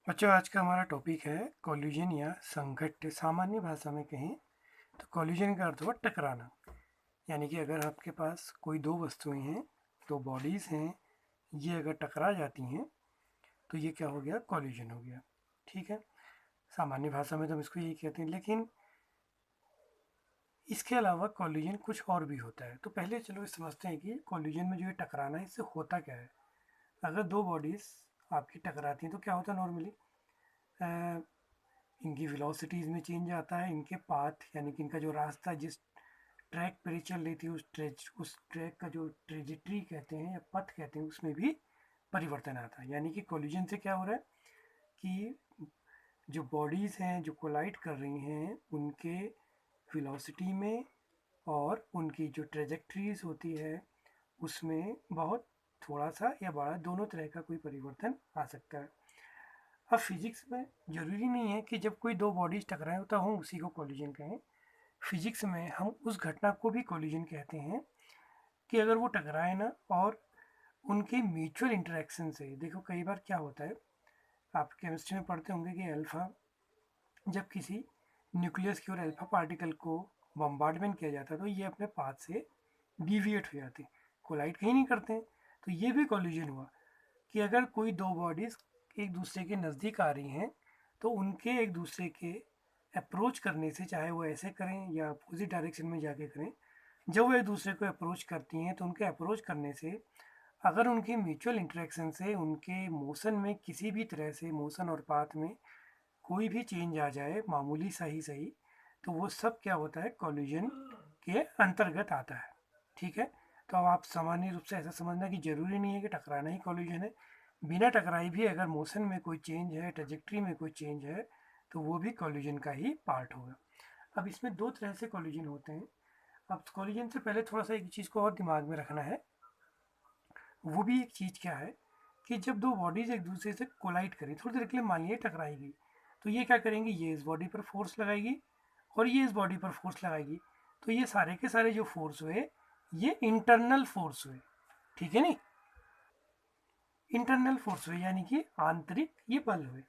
बच्चों, आज का हमारा टॉपिक है कोलिजन या संघट्ट। सामान्य भाषा में कहें तो कोलिजन का अर्थ हुआ टकराना। यानी कि अगर आपके पास कोई दो वस्तुएं हैं, दो बॉडीज़ हैं, ये अगर टकरा जाती हैं तो ये क्या हो गया? कोलिजन हो गया। ठीक है, सामान्य भाषा में तो हम इसको यही कहते हैं, लेकिन इसके अलावा कोलिजन कुछ और भी होता है। तो पहले चलो समझते हैं कि कोलिजन में जो ये टकराना है इससे होता क्या है। अगर दो बॉडीज़ आपकी टकराती हैं तो क्या होता है नॉर्मली? इनकी वेलोसिटीज़ में चेंज आता है, इनके पाथ यानी कि इनका जो रास्ता जिस ट्रैक पर ये चल रही थी उस ट्रैक का जो ट्रेजेक्ट्री कहते हैं या पथ कहते हैं उसमें भी परिवर्तन आता है। यानी कि कोलिजन से क्या हो रहा है कि जो बॉडीज़ हैं जो कोलाइड कर रही हैं उनके वेलोसिटी में और उनकी जो ट्रेजेक्ट्रीज होती है उसमें बहुत थोड़ा सा या बड़ा दोनों तरह का कोई परिवर्तन आ सकता है। अब फिजिक्स में ज़रूरी नहीं है कि जब कोई दो बॉडीज टकराए तो हम उसी को कोलिजन कहें। फिजिक्स में हम उस घटना को भी कोलिजन कहते हैं कि अगर वो टकराए ना और उनके म्यूचुअल इंटरेक्शन से। देखो कई बार क्या होता है, आप केमिस्ट्री में पढ़ते होंगे कि अल्फा, जब किसी न्यूक्लियस की ओर अल्फा पार्टिकल को बम्बार्डमेंट किया जाता है तो ये अपने पाथ से डिविएट हो जाते हैं, कोलाइड कहीं नहीं करते हैं। तो ये भी कोलिजन हुआ कि अगर कोई दो बॉडीज़ एक दूसरे के नज़दीक आ रही हैं तो उनके एक दूसरे के अप्रोच करने से, चाहे वो ऐसे करें या अपोजिट डायरेक्शन में जाके करें, जब वो एक दूसरे को अप्रोच करती हैं तो उनके अप्रोच करने से अगर उनके म्यूचुअल इंटरेक्शन से उनके मोशन में किसी भी तरह से, मोशन और पाथ में कोई भी चेंज आ जाए, मामूली सही सही, तो वो सब क्या होता है? कोलिजन के अंतर्गत आता है। ठीक है, तो अब आप सामान्य रूप से ऐसा समझना कि जरूरी नहीं है कि टकराना ही कोलिजन है। बिना टकराई भी अगर मोशन में कोई चेंज है, ट्रेजेक्ट्री में कोई चेंज है, तो वो भी कोलिजन का ही पार्ट होगा। अब इसमें दो तरह से कोलिजन होते हैं। अब कोलिजन से पहले थोड़ा सा एक चीज़ को और दिमाग में रखना है। वो भी एक चीज़ क्या है कि जब दो बॉडीज एक दूसरे से कोलाइड करें, थोड़ी देर के लिए मान लीजिए टकराएगी, तो ये क्या करेंगी? ये इस बॉडी पर फोर्स लगाएगी और ये इस बॉडी पर फोर्स लगाएगी। तो ये सारे के सारे जो फोर्स हुए ये इंटरनल फोर्स हुए। ठीक है नहीं? इंटरनल फोर्स हुए यानी कि आंतरिक ये बल हुए।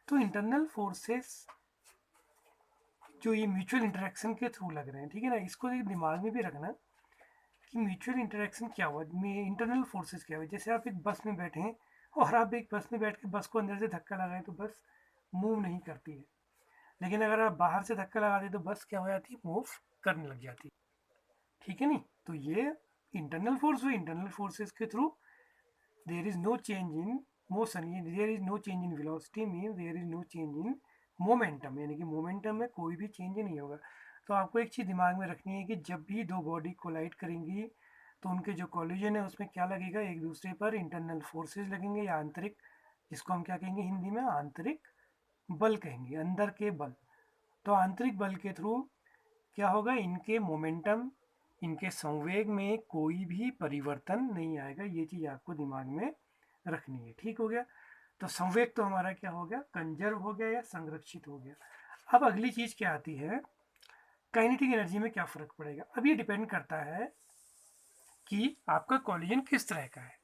तो इंटरनल फोर्सेस जो ये म्यूचुअल इंटरेक्शन के थ्रू लग रहे हैं, ठीक है ना, इसको एक दिमाग में भी रखना कि म्यूचुअल इंटरेक्शन क्या हुआ, इंटरनल फोर्सेस क्या हुआ। जैसे आप एक बस में बैठे हैं और आप एक बस में बैठ के बस को अंदर से धक्का लगाए तो बस मूव नहीं करती है, लेकिन अगर आप बाहर से धक्का लगा दें तो बस क्या हो जाती है? मूव करने लग जाती है। ठीक है नहीं? तो ये इंटरनल फोर्स हुई। इंटरनल फोर्सेस के through there is no change in motion, there is no change in velocity mean there is no change in momentum, यानी कि मोमेंटम में कोई भी चेंज नहीं होगा। तो आपको एक चीज़ दिमाग में रखनी है कि जब भी दो बॉडी कोलाइड करेंगी तो उनके जो कोलिजन है उसमें क्या लगेगा? एक दूसरे पर इंटरनल फोर्सेस लगेंगे या आंतरिक, जिसको हम क्या कहेंगे हिंदी में? आंतरिक बल कहेंगे, अंदर के बल। तो आंतरिक बल के थ्रू क्या होगा? इनके मोमेंटम, इनके संवेग में कोई भी परिवर्तन नहीं आएगा। ये चीज़ आपको दिमाग में रखनी है। ठीक हो गया? तो संवेग तो हमारा क्या हो गया? कंजर्व हो गया या संरक्षित हो गया। अब अगली चीज़ क्या आती है? काइनेटिक एनर्जी में क्या फ़र्क पड़ेगा? अब ये डिपेंड करता है कि आपका कोलिजन किस तरह का है।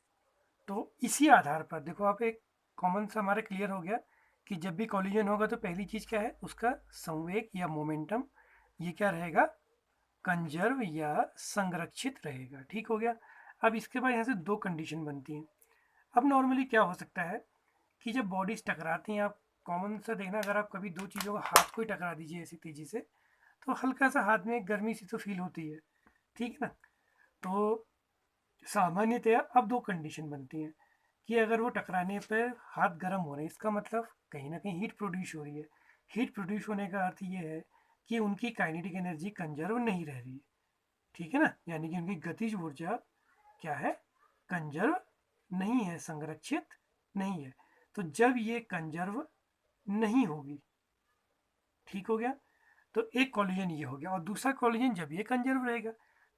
तो इसी आधार पर देखो, आप एक कॉमन सा हमारा क्लियर हो गया कि जब भी कोलिजन होगा तो पहली चीज़ क्या है? उसका संवेग या मोमेंटम ये क्या रहेगा? कंजर्व या संरक्षित रहेगा। ठीक हो गया? अब इसके बाद यहाँ से दो कंडीशन बनती हैं। अब नॉर्मली क्या हो सकता है कि जब बॉडीज टकराती हैं, आप कॉमन सा देखना, अगर आप कभी दो चीज़ों का हाथ को ही टकरा दीजिए ऐसी तेज़ी से तो हल्का सा हाथ में गर्मी सी तो फील होती है। ठीक है ना? तो सामान्यतया अब दो कंडीशन बनती हैं कि अगर वो टकराने पर हाथ गर्म हो रहे हैं, इसका मतलब कहीं ना कहीं हीट प्रोड्यूस हो रही है। हीट प्रोड्यूस होने का अर्थ ये है कि उनकी काइनेटिक एनर्जी कंजर्व नहीं रह रही है। ठीक है ना? यानी कि उनकी गतिज ऊर्जा क्या है? कंजर्व नहीं है, संरक्षित नहीं है। तो जब ये कंजर्व नहीं होगी, ठीक हो गया, तो एक कॉलिजन ये हो गया। और दूसरा कॉलिजन जब ये कंजर्व रहेगा,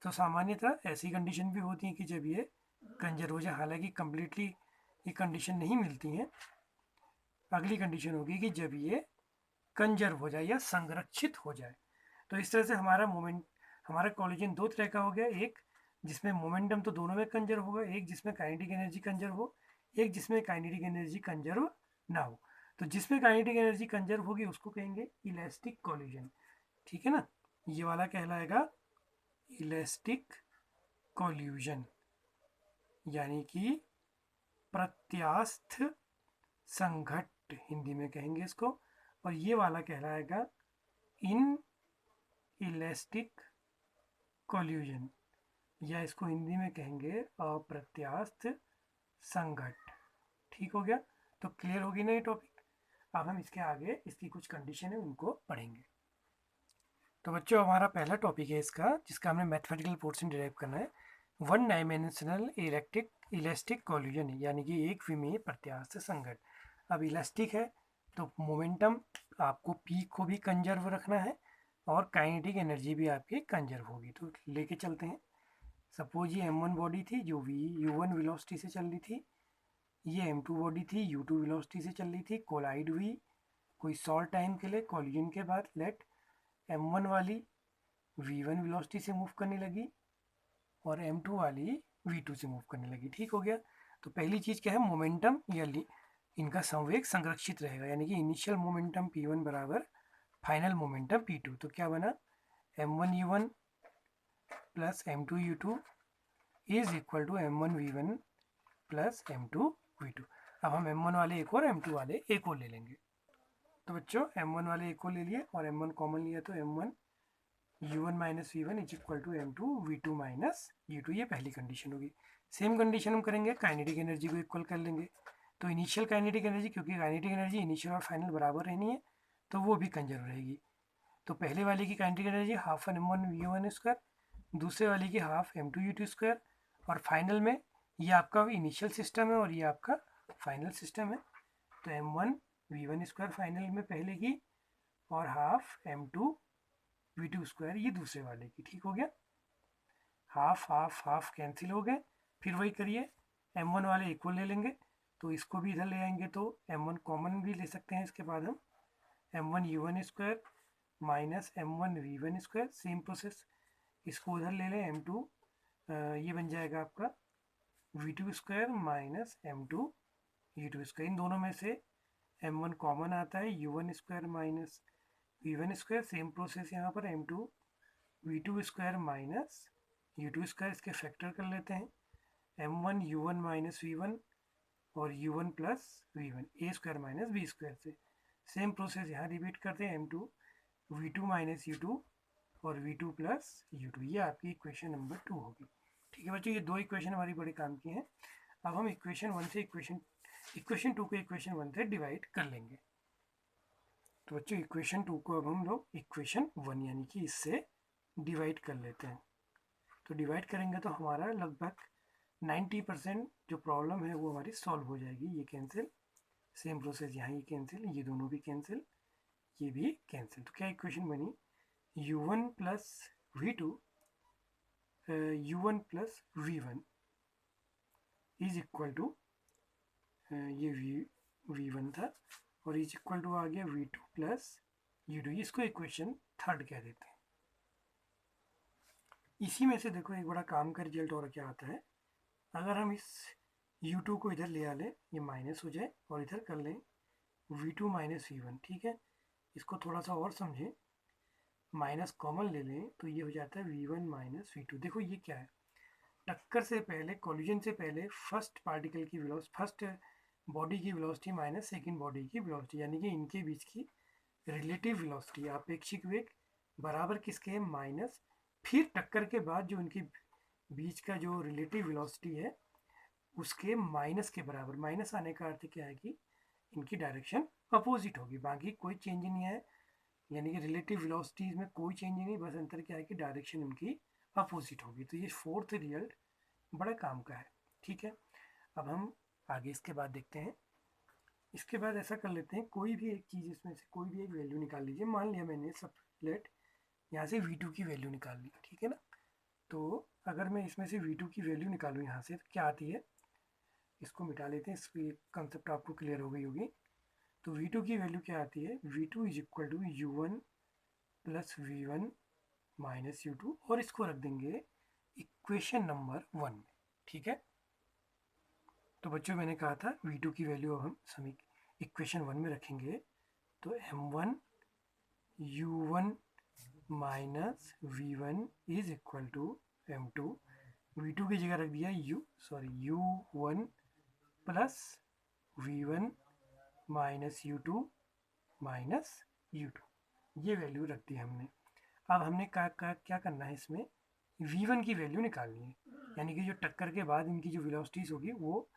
तो सामान्यतः ऐसी कंडीशन भी होती है कि जब ये कंजर्व हो जाए, हालांकि कंप्लीटली ये कंडीशन नहीं मिलती है। अगली कंडीशन होगी कि जब ये कंजर्व हो जाए या संरक्षित हो जाए। तो इस तरह से हमारा कॉलिजन दो तरह का हो गया। एक जिसमें मोमेंटम तो दोनों में कंजर्व होगा, एक जिसमें काइनेटिक एनर्जी कंजर्व हो, एक जिसमें काइनेटिक एनर्जी कंजर्व ना हो। तो जिसमें काइनेटिक एनर्जी कंजर्व होगी उसको कहेंगे इलास्टिक कोलिजन, ठीक है ना। ये वाला कहलाएगा इलास्टिक कोल्यूजन, यानी कि प्रत्यास्थ संघट्ट हिंदी में कहेंगे इसको। और ये वाला कहलाएगा इन इलास्टिक कोल्यूजन, या इसको हिंदी में कहेंगे अप्रत्यास्थ संघट्ट। ठीक हो गया, तो क्लियर होगी ना ये टॉपिक। अब हम इसके आगे इसकी कुछ कंडीशन है उनको पढ़ेंगे। तो बच्चों हमारा पहला टॉपिक है इसका, जिसका हमने मैथमेटिकल पोर्शन डिराइव करना है, वन डायमेंशनल इलास्टिक कोल्यूजन, यानी कि एक विमीय प्रत्यास्थ संघट्ट। अब इलास्टिक है तो मोमेंटम आपको पी को भी कंजर्व रखना है और काइनेटिक एनर्जी भी आपकी कंजर्व होगी। तो लेके चलते हैं। सपोज ये m1 बॉडी थी जो u1 वेलोसिटी से चल रही थी, ये m2 बॉडी थी u2 वेलोसिटी से चल रही थी, कोलाइड हुई कोई शॉर्ट टाइम के लिए, कोलिजन के बाद लेट m1 वाली v1 वेलोसिटी से मूव करने लगी और m2 वाली v2 से मूव करने लगी। ठीक हो गया। तो पहली चीज़ क्या है, मोमेंटम या इनका संवेग संरक्षित रहेगा, यानी कि इनिशियल मोमेंटम p1 बराबर फाइनल मोमेंटम p2। तो क्या बना, m1 u1 plus m2 u2 is equal to m1 v1 plus m2 v2। अब हम m1 वाले एक और m2 वाले एक और ले लेंगे। तो बच्चों m1 वाले एक और ले लिए और m1 कॉमन लिया, तो m1 u1 माइनस वी1 is equal to m2 v2 minus u2, ये पहली कंडीशन होगी। सेम कंडीशन हम करेंगे, काइनेटिक एनर्जी को इक्वल कर लेंगे। तो इनिशियल काइनेटिक एनर्जी, क्योंकि काइनेटिक एनर्जी इनिशियल और फाइनल बराबर रहनी है तो वो भी कंजर्व रहेगी। तो पहले वाले की kinetic energy half m1 v1 square, दूसरे वाले की हाफ m2 u2 स्क्वायर, और फाइनल में ये आपका इनिशियल सिस्टम है और ये आपका फाइनल सिस्टम है। तो m1 v1 स्क्वायर फाइनल में पहले की और हाफ m2 v2 स्क्वायर ये दूसरे वाले की। ठीक हो गया, हाफ हाफ हाफ कैंसिल हो गए। फिर वही करिए, m1 वाले इक्वल ले लेंगे तो इसको भी इधर ले आएंगे तो m1 कॉमन भी ले सकते हैं। इसके बाद हम m1 u1 square minus m1 v1 square, same process, इसको उधर ले लें m2, ये बन जाएगा आपका v2 square minus m2 u2 square. इन दोनों में से m1 कॉमन आता है, u1 square minus v1 square, same process यहाँ पर m2 v2 square minus u2 square, इसके फैक्टर कर लेते हैं, m1 u1 माइनस v1 और u1 plus v1 a square minus b square से। सेम प्रोसेस यहाँ रिपीट करते हैं, m2 v2 माइनस u2 और v2 प्लस u2, ये आपकी इक्वेशन नंबर 2 होगी। ठीक है बच्चों, ये दो इक्वेशन हमारी बड़े काम की हैं। अब हम इक्वेशन 1 से इक्वेशन 2 को इक्वेशन 1 से डिवाइड कर लेंगे। तो बच्चों इक्वेशन 2 को अब हम लोग इक्वेशन 1 यानी कि इससे डिवाइड कर लेते हैं। तो डिवाइड करेंगे तो हमारा लगभग 90% जो प्रॉब्लम है वो हमारी सॉल्व हो जाएगी। ये कैंसिल, सेम प्रोसेस यहाँ, ये कैंसिल, ये दोनों भी कैंसिल, ये भी कैंसिल। तो क्या इक्वेशन बनी, u1 plus v2 u1 plus v1 is equal to, ये v1 था और इज इक्वल टू आ गया v2 प्लस u2, इसको इक्वेशन 3 कह देते हैं। इसी में से देखो एक बड़ा काम का रिजल्ट और क्या आता है, अगर हम इस u2 को इधर ले आ लें, ये माइनस हो जाए और इधर कर लें v2 माइनस v1, ठीक है। इसको थोड़ा सा और समझें, माइनस कॉमन ले लें तो ये हो जाता है v1 माइनस v2। देखो ये क्या है, टक्कर से पहले, कोलिजन से पहले फर्स्ट पार्टिकल की वेलोसिटी, फर्स्ट बॉडी की वेलोसिटी माइनस सेकंड बॉडी की वेलोसिटी, यानी कि इनके बीच की रिलेटिव वेलोसिटी, आपेक्षिक वेग बराबर किसके है, माइनस, फिर टक्कर के बाद जो इनके बीच का जो रिलेटिव वेलोसिटी है उसके माइनस के बराबर। माइनस आने का अर्थ क्या है कि इनकी डायरेक्शन अपोजिट होगी, बाकी कोई चेंज नहीं है, यानी कि रिलेटिव वेलोसिटीज में कोई चेंज नहीं, बस अंतर क्या है कि डायरेक्शन उनकी अपोजिट होगी। तो ये फोर्थ रिजल्ट बड़ा काम का है। ठीक है, अब हम आगे इसके बाद देखते हैं। इसके बाद ऐसा कर लेते हैं, कोई भी एक चीज़ इसमें से कोई भी एक वैल्यू निकाल लीजिए। मान लिया मैंने सब लेट यहाँ से v2 की वैल्यू निकाल ली, ठीक है ना। तो अगर मैं इसमें से v2 की वैल्यू निकालूँ यहाँ से, तो क्या आती है, इसको मिटा लेते हैं, इसकी कंसेप्ट आपको क्लियर हो गई होगी। तो v2 की वैल्यू क्या आती है, v2 is equal to u1 plus v1 minus u2, और इसको रख देंगे इक्वेशन नंबर 1 में। ठीक है, तो बच्चों मैंने कहा था v2 की वैल्यू अब हम इक्वेशन 1 में रखेंगे तो m1 u1 minus v1 is equal to m2, v2 की जगह रख दिया u1 plus v1 minus u2 minus u2, ये वैल्यू रख दी हमने। अब हमने क्या करना है, इसमें v1 की वैल्यू निकालनी है, यानी कि जो टक्कर के बाद इनकी जो वेलोसिटीज होगी वो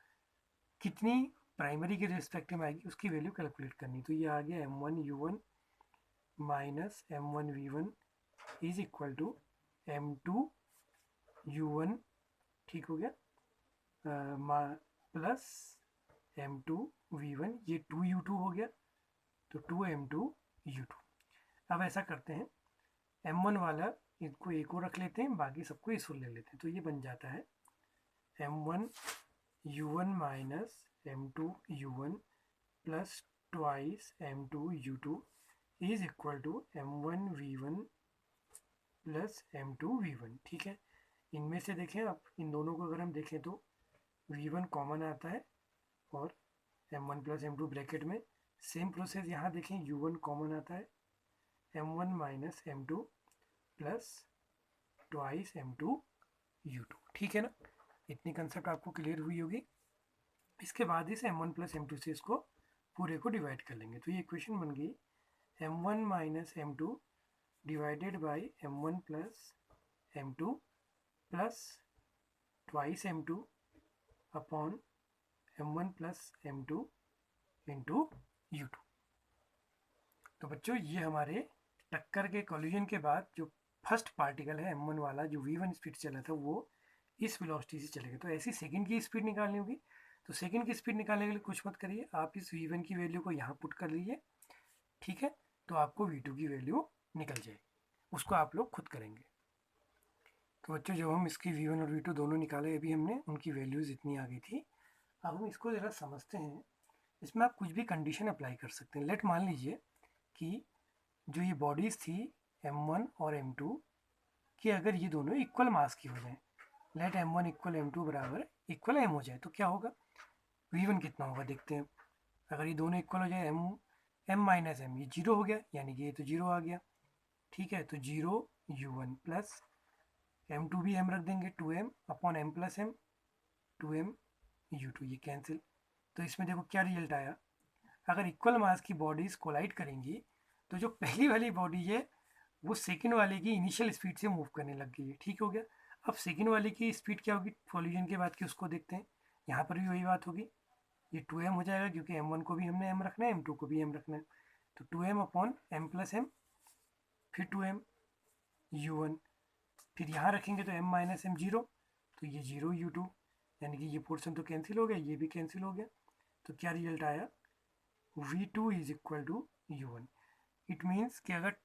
कितनी प्राइमरी के रिस्पेक्टिव में आएगी उसकी वैल्यू कैलकुलेट करनी। तो ये आ गया m1 u1 minus m1 v1 is equal to m2 u1, ठीक हो गया, प्लस m2 v1, ये 2u2 हो गया, तो 2m2 u2। अब ऐसा करते हैं, m1 वाला इसको एक को रख लेते हैं, बाकी सबको इसको ले लेते हैं, तो ये बन जाता है m1 u1 minus m2 u1 plus twice m2 u2 is equal to m1 v1 plus m2 v1, ठीक है। इनमें से देखें आप, इन दोनों को अगर हम देखें तो v1 कॉमन आता है और m1 प्लस m2 ब्रैकेट में, सेम प्रोसेस यहाँ देखें u1 कॉमन आता है, m1 minus m2 plus twice m2 u2, ठीक है ना। इतनी कंसेप्ट आपको क्लियर हुई होगी। इसके बाद इस m1 प्लस m2 से इसको पूरे को डिवाइड कर लेंगे, तो ये इक्वेशन बन गई m1 minus m2 divided by m1 plus m2 plus twice m2 upon m1 plus m2 into u2। तो बच्चों ये हमारे टक्कर के कॉलिजन के बाद जो फर्स्ट पार्टिकल है m1 वाला, जो v1 स्पीड चला था, वो इस वेलोसिटी से चलेगा। तो ऐसी सेकंड की स्पीड निकालनी होगी, तो सेकंड की स्पीड निकालने के लिए कुछ मत करिए, आप इस v1 की वैल्यू को यहाँ पुट कर लीजिए, ठीक है, तो आपको v2 की वैल्यू निकल जाएगी, उसको आप लोग खुद करेंगे। तो बच्चों जब हम इसकी v1 और v2 दोनों निकाले, अभी हमने उनकी वैल्यूज़ इतनी आ गई थी। अब हम इसको ज़रा समझते हैं, इसमें आप कुछ भी कंडीशन अप्लाई कर सकते हैं। लेट मान लीजिए कि जो ये बॉडीज़ थी m1 और m2 कि अगर ये दोनों इक्वल मास की हो जाए, लेट m1 इक्वल m2 बराबर इक्वल m हो जाए, तो क्या होगा, v1 कितना होगा देखते हैं। अगर ये दोनों इक्वल हो जाए, m माइनस m, ये जीरो हो गया, यानी कि ये तो जीरो आ गया, ठीक है। तो जीरो u1 प्लस m2 भी m रख देंगे, 2m upon m plus m, 2m u2, ये कैंसिल। तो इसमें देखो क्या रिजल्ट आया, अगर इक्वल मास की बॉडीज़ कोलाइड करेंगी तो जो पहली वाली बॉडी है वो सेकंड वाले की इनिशियल स्पीड से मूव करने लग गई है, ठीक हो गया। अब सेकंड वाले की स्पीड क्या होगी कॉलिजन के बाद की, उसको देखते हैं। यहाँ पर भी वही बात होगी, ये 2m हो जाएगा क्योंकि m1 को भी हमने m रखना है, m2 को भी m रखना है, तो 2m upon m plus m, फिर 2m u1, फिर यहाँ रखेंगे तो m माइनस m जीरो, तो ये जीरो u2, यानी कि ये पोर्शन तो कैंसिल हो गया, ये भी कैंसिल हो गया। तो क्या रिजल्ट आया, v2 is equal to u1। It means कि अगर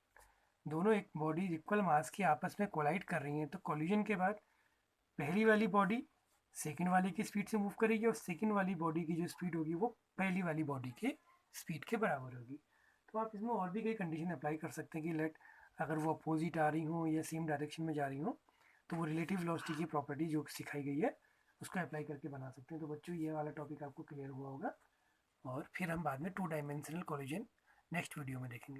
दोनों एक बॉडी इक्वल मास की आपस में कोलाइड कर रही हैं तो कॉलिजन के बाद पहली वाली बॉडी सेकंड वाली की स्पीड से मूव करेगी और सेकंड वाली बॉडी की जो स्पीड होगी वो पहली वाली बॉडी के स्पीड के बराबर होगी। तो आप इसमें और भी कई कंडीशन अप्लाई कर सकते हैं कि लेट अगर वो अपोजिट आ रही हो या सेम डायरेक्शन में जा रही हो तो वो रिलेटिव वेलोसिटी की प्रॉपर्टी जो सिखाई गई है उसको अप्लाई करके बना सकते हैं। तो बच्चों ये वाला टॉपिक आपको क्लियर हुआ होगा, और फिर हम बाद में 2 डायमेंशनल कॉलिजन नेक्स्ट वीडियो में देखेंगे।